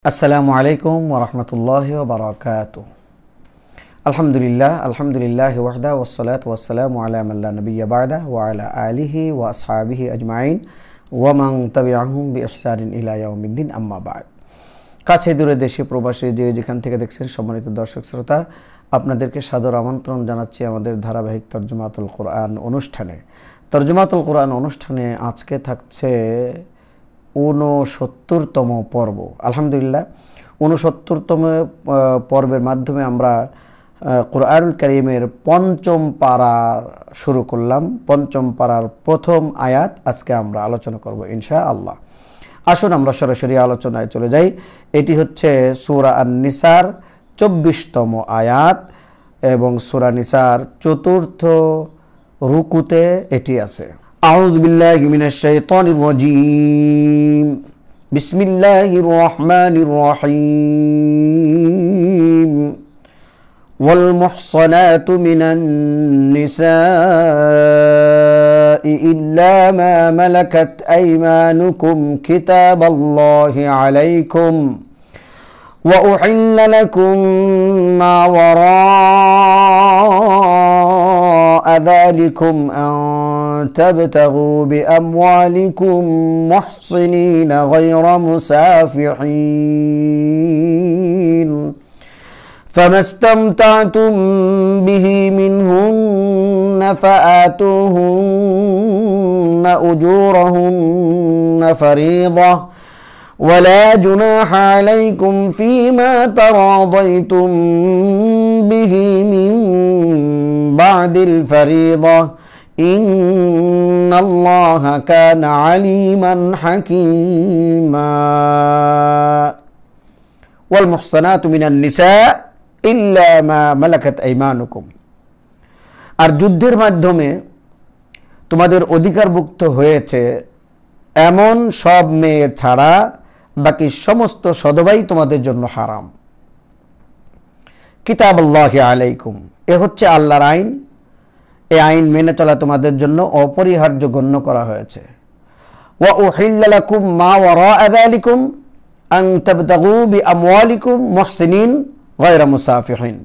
আসসালামু আলাইকুম ওয়া রাহমাতুল্লাহি ওয়া বারাকাতুহু। আলহামদুলিল্লাহ ওয়াহদা ওয়াসসালাতু ওয়াসসালামু আলা মান লা নাবিয়্যা বা'দা ওয়া আলা আলিহি ওয়া আসহাবিহি আজমাইন ওয়া মান তাবি'আহুম বিইহসানিন ইলা ইয়াউমিদ্দিন, আম্মা বা'দ। কাছে দূরে দেশে প্রবাসী যে যেখান থেকে দেখছেন সম্মানিত দর্শক শ্রোতা, আপনাদেরকে সাদর আমন্ত্রণ জানাচ্ছি আমাদের ধারাবাহিক তরজমাতুল কোরআন অনুষ্ঠানে। তরজমাতুল কোরআন অনুষ্ঠানে আজকে থাকছে ৬৯তম পর্ব। আলহামদুলিল্লাহ, ৬৯তম পর্বের মাধ্যমে আমরা কোরআনুল কারীমের পঞ্চম পারা শুরু করলাম। পঞ্চম পারার প্রথম আয়াত আজকে আমরা আলোচনা করব ইনশাআল্লাহ। আসুন আমরা সরাসরি আলোচনায় চলে যাই। এটি হচ্ছে সূরা আন-নিসার ২৪তম আয়াত এবং সূরা নিসার ৪র্থ রুকুতে এটি আছে। আউযু বিল্লাহি মিনাশ শাইতানির রাজীম। বিসমিল্লাহির রহমানির রহিম। ওয়াল মুহসানাতু মিনান নিসাই ইল্লা মা মালাকাত আইমানুকুম কিতাবাল্লাহি আলাইকুম ওয়া উহিল্লা লাকুম মা ওয়ারা'a যালিকুম আন تبتغوا بأموالكم محصنين غير مسافحين فما استمتعتم به منهن فآتوهن أجورهن فريضة ولا جناح عليكم فيما تراضيتم به من بعد الفريضة ইন্নাল্লাহা কানা আলিমান হাকীমা। ওয়াল মুহসানাতু মিনান নিসা ইল্লা মা মালাকাত আইমানুকুম। আর যুদ্ধের মাধ্যমে তোমাদের অধিকারভুক্ত হয়েছে এমন সব মেয়ে ছাড়া বাকি সমস্ত সদবাই তোমাদের জন্য হারাম। কিতাবুল্লাহি আলাইকুম, এ হচ্ছে আল্লাহর আইন। এই আইন মেনে চলা তোমাদের জন্য অপরিহার্য গণ্য করা হয়েছে। ওয়া উহিল্লা লাকুম মা ওয়ারা'a যালিকুম আন তাবতাগু বিআমওয়ালিকুম মুহসিনিন গায়রা মুসাফিহিন।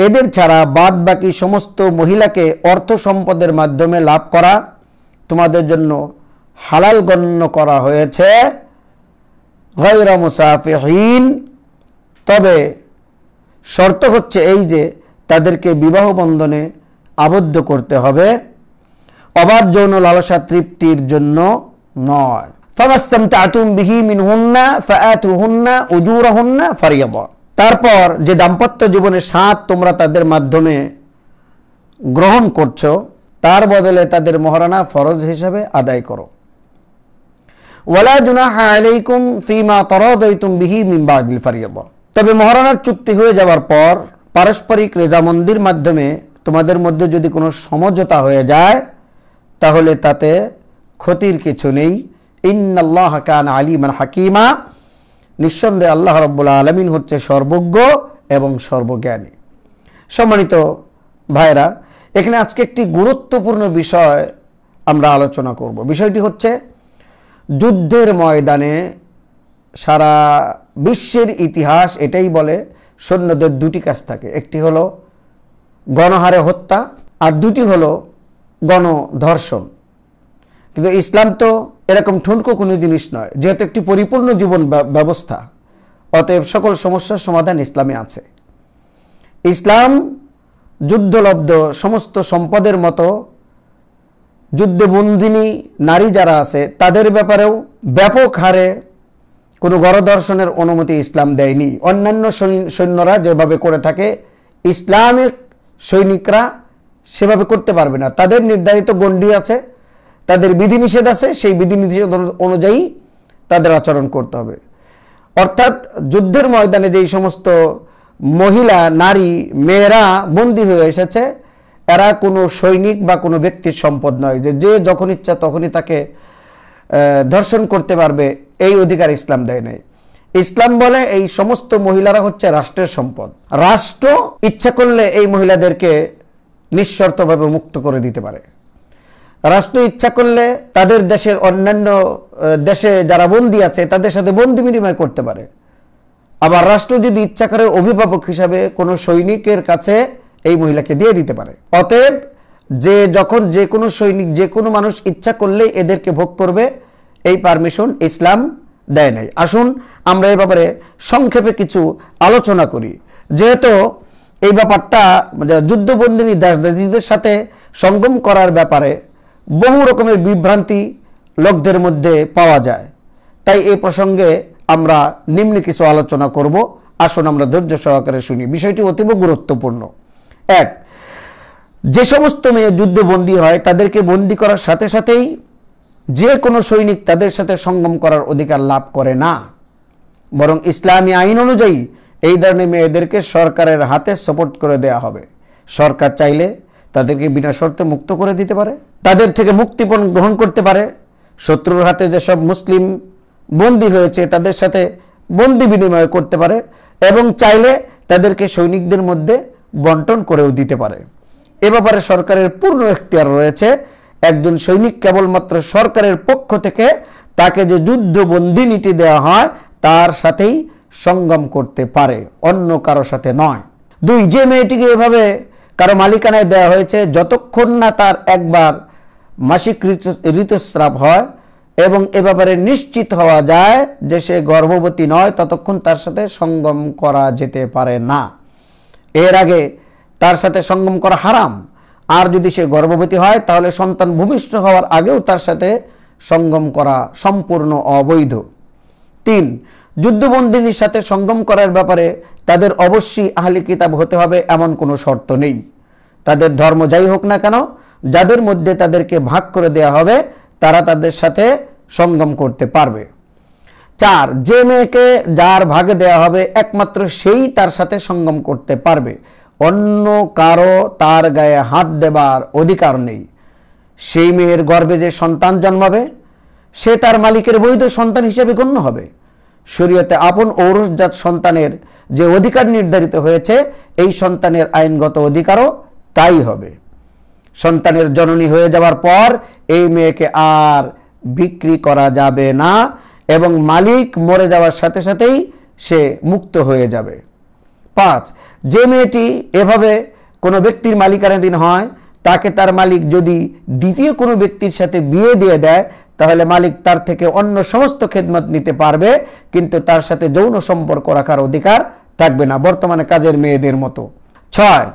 এদের ছাড়া বাদ বাকি সমস্ত মহিলাকে অর্থ সম্পদের মাধ্যমে লাভ করা তোমাদের জন্য হালাল গণ্য করা হয়েছে। গায়রা মুসাফিহিন, তবে শর্ত হচ্ছে এই যে তাদেরকে বিবাহ বন্ধনে আবদ্ধ করতে হবে, অবাধ যৌন লালসা তৃপ্তির জন্য নয়। ফামাস্তামতা'তুম বিহি মিনহুন্না ফাআতুহুন্না উজুরাহুন্না ফারিয়্যা। তারপর যে দাম্পত্য জীবনের স্বাদ তোমরা তাদের মাধ্যমে গ্রহণ করছো তার বদলে তাদের মহারানা ফরজ হিসাবে আদায় করো। ওয়ালা জুনাহা আলাইকুম ফীমা তারাদাইতুম বিহি মিন বা'দিল ফারিয়্যা। তবে মহারানার চুক্তি হয়ে যাওয়ার পর পারস্পরিক রেজামন্দির মাধ্যমে তোমাদের মধ্যে যদি কোনো সমঝোতা হয়ে যায় তাহলে তাতে ক্ষতির কিছু নেই। ইন্নাল্লাহা কানা আলিমান হাকীমা, নিঃসন্দেহে আল্লাহ রাব্বুল আলামিন হচ্ছে সর্বজ্ঞ এবং সর্বজ্ঞানী। সম্মানিত ভাইরা, এখানে আজকে একটি গুরুত্বপূর্ণ বিষয় আমরা আলোচনা করব। বিষয়টি হচ্ছে যুদ্ধের ময়দানে সারা বিশ্বের ইতিহাস এটাই বলে সৈন্যদের দুটি কাজ থাকে, একটি হলো গণহারে হত্যা আর দুটি হলো গণধর্ষণ। কিন্তু ইসলাম তো এরকম ঠুনকো কোনো জিনিস নয়, যেহেতু একটি পরিপূর্ণ জীবন ব্যবস্থা, অতএব সকল সমস্যার সমাধান ইসলামে আছে। ইসলাম যুদ্ধলব্ধ সমস্ত সম্পদের মতো যুদ্ধে বন্দিনী নারী যারা আছে তাদের ব্যাপারেও ব্যাপক হারে কোনো গণধর্ষণের অনুমতি ইসলাম দেয়নি। অন্যান্য সৈন্যরা যেভাবে করে থাকে ইসলামিক সৈনিকরা সেভাবে করতে পারবে না। তাদের নির্ধারিত গণ্ডি আছে, তাদের বিধিনিষেধ আছে, সেই বিধিনিষেধ অনুযায়ী তাদের আচরণ করতে হবে। অর্থাৎ যুদ্ধের ময়দানে যেই সমস্ত মহিলা নারী মেয়েরা বন্দী হয়ে এসেছে এরা কোনো সৈনিক বা কোনো ব্যক্তির সম্পদ নয় যে যে যখন ইচ্ছা তখনই তাকে ধর্ষণ করতে পারবে, এই অধিকার ইসলাম দেয় নাই। ইসলাম বলে এই সমস্ত মহিলারা হচ্ছে রাষ্ট্রের সম্পদ। রাষ্ট্র ইচ্ছা করলে এই মহিলাদেরকে নিঃশর্তভাবে মুক্ত করে দিতে পারে। রাষ্ট্র ইচ্ছা করলে তাদের দেশের অন্যান্য দেশে যারা বন্দী আছে তাদের সাথে বন্দী বিনিময় করতে পারে। আবার রাষ্ট্র যদি ইচ্ছা করে অভিভাবক হিসাবে কোনো সৈনিকের কাছে এই মহিলাকে দিয়ে দিতে পারে। অতএব যখন যে কোনো সৈনিক যে কোনো মানুষ ইচ্ছা করলেই এদেরকে ভোগ করবে, এই পারমিশন ইসলাম দেয় নাই। আসুন আমরা এই ব্যাপারে সংক্ষেপে কিছু আলোচনা করি। যেহেতু এই ব্যাপারটা যুদ্ধবন্দিনী দাসীদের সাথে সঙ্গম করার ব্যাপারে বহু রকমের বিভ্রান্তি লোকদের মধ্যে পাওয়া যায়, তাই এই প্রসঙ্গে আমরা নিম্নে কিছু আলোচনা করব। আসুন আমরা ধৈর্য সহকারে শুনি। বিষয়টি অতীব গুরুত্বপূর্ণ। এক, যে সমস্ত মেয়ে যুদ্ধে বন্দী হয় তাদেরকে বন্দী করার সাথে সাথেই যে কোনো সৈনিক তাদের সাথে সঙ্গম করার অধিকার লাভ করে না, বরং ইসলামী আইন অনুযায়ী এই ধরনের মেয়েদেরকে সরকারের হাতে সোপর্দ করে দেয়া হবে। সরকার চাইলে তাদেরকে বিনা শর্তে মুক্ত করে দিতে পারে, তাদের থেকে মুক্তিপণ গ্রহণ করতে পারে। শত্রুর হাতে যেসব মুসলিম বন্দী হয়েছে তাদের সাথে বন্দি বিনিময় করতে পারে এবং চাইলে তাদেরকে সৈনিকদের মধ্যে বন্টন করেও দিতে পারে। এ ব্যাপারে সরকারের পূর্ণ এখতিয়ার রয়েছে। একজন সৈনিক কেবলমাত্র সরকারের পক্ষ থেকে তাকে যে যুদ্ধবন্দিনীটি দেওয়া হয় তার সাথেই সঙ্গম করতে পারে, অন্য কারো সাথে নয়। দুই, যে মেয়েটিকে এভাবে কারো মালিকানায় দেওয়া হয়েছে, যতক্ষণ না তার একবার মাসিক ঋতুস্রাব হয় এবং এ ব্যাপারে নিশ্চিত হওয়া যায় যে সে গর্ভবতী নয়, ততক্ষণ তার সাথে সঙ্গম করা যেতে পারে না। এর আগে তার সাথে সঙ্গম করা হারাম। আর যদি সে গর্ভবতী হয় তাহলে সন্তান ভূমিষ্ঠ হওয়ার আগেও তার সাথে সঙ্গম করা সম্পূর্ণ অবৈধ। তিন, যুদ্ধবন্দিনীর সাথে সঙ্গম করার ব্যাপারে তাদের অবশ্যই আহলি কিতাব হতে হবে এমন কোনো শর্ত নেই। তাদের ধর্ম যাই হোক না কেন, যাদের মধ্যে তাদেরকে ভাগ করে দেয়া হবে তারা তাদের সাথে সঙ্গম করতে পারবে। চার, যে মেয়েকে যার ভাগে দেয়া হবে একমাত্র সেই তার সাথে সঙ্গম করতে পারবে, অন্য কারো তার গায়ে হাত দেবার অধিকার নেই। সেই মেয়ের গর্ভে যে সন্তান জন্মাবে সে তার মালিকের বৈধ সন্তান হিসেবে গণ্য হবে। শরীয়তে আপন ঔরসজাত সন্তানের যে অধিকার নির্ধারিত হয়েছে এই সন্তানের আইনগত অধিকারও তাই হবে। সন্তানের জননী হয়ে যাওয়ার পর এই মেয়েকে আর বিক্রি করা যাবে না এবং মালিক মরে যাওয়ার সাথে সাথেই সে মুক্ত হয়ে যাবে। পাঁচ, যে মেয়েটি এভাবে কোনো ব্যক্তির মালিকানাধীন হয় তাকে তার মালিক যদি দ্বিতীয় কোনো ব্যক্তির সাথে বিয়ে দিয়ে দেয় তাহলে মালিক তার থেকে অন্য সমস্ত খেদমত নিতে পারবে, কিন্তু তার সাথে যৌন সম্পর্ক রাখার অধিকার থাকবে না, বর্তমানে কাজের মেয়েদের মতো। ছয়,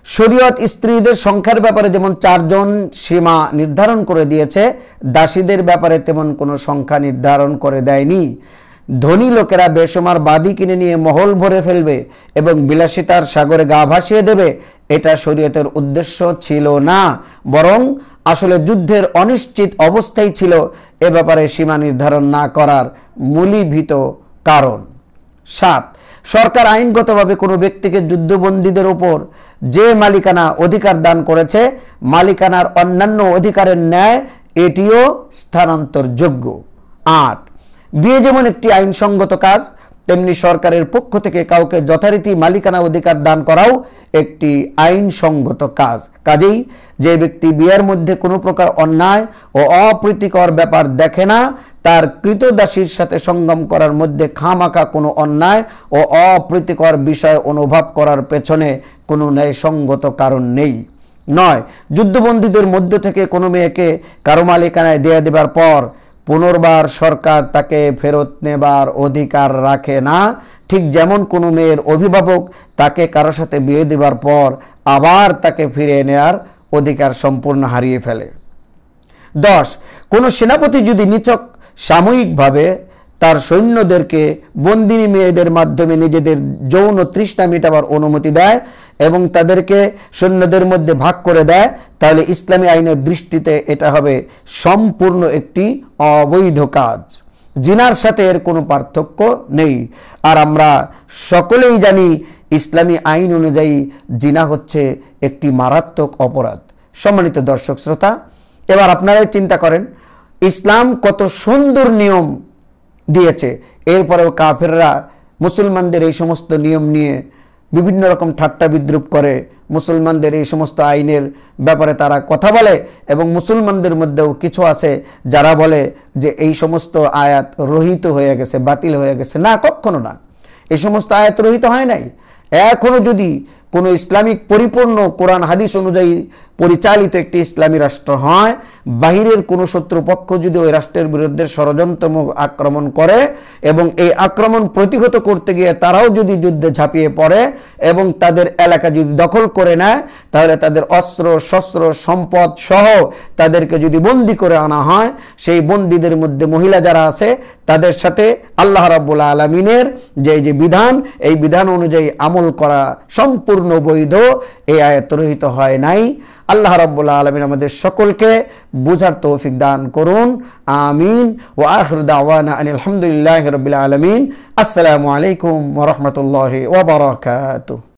শরীয়ত স্ত্রীদের সংখ্যার ব্যাপারে যেমন 4 জন সীমা নির্ধারণ করে দিয়েছে, দাসীদের ব্যাপারে তেমন কোনো সংখ্যা নির্ধারণ করে দেয়নি। ধনী লোকেরা বেসমার বাদী কিনে নিয়ে মহল ভরে ফেলবে এবং বিলাসিতার সাগরে গা ভাসিয়ে দেবে, এটা শরীয়তের উদ্দেশ্য ছিল না, বরং আসলে যুদ্ধের অনিশ্চিত অবস্থাই ছিল এ ব্যাপারে সীমা নির্ধারণ না করার মূলীভূত কারণ। 7, সরকার আইনগতভাবে কোনো ব্যক্তিকে যুদ্ধবন্দীদের উপর যে মালিকানা অধিকার দান করেছে মালিকানার অন্যান্য অধিকারের ন্যায় এটিও স্থানান্তরযোগ্য। 8, বিয়ে যেমন একটি আইনসঙ্গত কাজ তেমনি সরকারের পক্ষ থেকে কাউকে যথারীতি মালিকানা অধিকার দান করাও একটি আইনসঙ্গত কাজ। কাজেই যে ব্যক্তি বিয়ের মধ্যে কোনো প্রকার অন্যায় ও অপ্রীতিকর ব্যাপার দেখে না তার কৃতদাসীর সাথে সঙ্গম করার মধ্যে খামাখা কোনো অন্যায় ও অপ্রীতিকর বিষয় অনুভব করার পেছনে কোনো ন্যায়সঙ্গত কারণ নেই। 9, যুদ্ধবন্দীদের মধ্য থেকে কোনো মেয়েকে কারো মালিকানায় দিয়ে দেবার পর পুনর্বার সরকার তাকে ফেরত নেবার অধিকার রাখে না, ঠিক যেমন কোনো মেয়ের অভিভাবক তাকে কারো সাথে বিয়ে দেবার পর আবার তাকে ফিরিয়ে নেওয়ার অধিকার সম্পূর্ণ হারিয়ে ফেলে। 10, কোনো সেনাপতি যদি নিছক সাময়িকভাবে তার সৈন্যদেরকে বন্দিনী মেয়েদের মাধ্যমে নিজেদের যৌন তৃষ্ণা মেটাবার অনুমতি দেয় এবং তাদেরকে সৈন্যদের মধ্যে ভাগ করে দেয় তাহলে ইসলামী আইনের দৃষ্টিতে এটা হবে সম্পূর্ণ একটি অবৈধ কাজ। জিনার সাথে এর কোনো পার্থক্য নেই। আর আমরা সকলেই জানি ইসলামী আইন অনুযায়ী জিনা হচ্ছে একটি মারাত্মক অপরাধ। সম্মানিত দর্শক শ্রোতা, এবার আপনারাই চিন্তা করেন ইসলাম কত সুন্দর নিয়ম দিয়েছে, এরপরেও কাফেররা মুসলমানদের এই সমস্ত নিয়ম নিয়ে বিভিন্ন রকম ঠাট্টা বিদ্রুপ করে, মুসলমানদের এই সমস্ত আইনের ব্যাপারে তারা কথা বলে এবং মুসলমানদের মধ্যেও কিছু আছে যারা বলে যে এই সমস্ত আয়াত রহিত হয়ে গেছে, বাতিল হয়ে গেছে। না, কখনো না। এই সমস্ত আয়াত রহিত হয় নাই। এখনো যদি কোনো ইসলামিক পরিপূর্ণ কোরআন হাদিস অনুযায়ী পরিচালিত একটি ইসলামী রাষ্ট্র হয়, বাহিরের কোনো শত্রুপক্ষ যদি ওই রাষ্ট্রের বিরুদ্ধে ষড়যন্ত্রমূলক আক্রমণ করে এবং এই আক্রমণ প্রতিহত করতে গিয়ে তারাও যদি যুদ্ধে ঝাঁপিয়ে পড়ে এবং তাদের এলাকা যদি দখল করে নেয়, তাহলে তাদের অস্ত্র শস্ত্র সম্পদ সহ তাদেরকে যদি বন্দী করে আনা হয়, সেই বন্দীদের মধ্যে মহিলা যারা আছে তাদের সাথে আল্লাহ রাব্বুল আলামিনের যে বিধান, এই বিধান অনুযায়ী আমল করা সম্পূর্ণ বৈধ। এই আয়াত রহিত হয় নাই। আল্লাহ রাব্বুল আলামিন আমাদের সকলকে বুঝার তৌফিক দান করুন। আমিন। ওয়া আখিরু দাওয়ানা আনিল হামদুলিল্লাহি রাব্বিল আলামিন। আসসালামু আলাইকুম ওয়া রাহমাতুল্লাহি ওয়া বারাকাতুহু।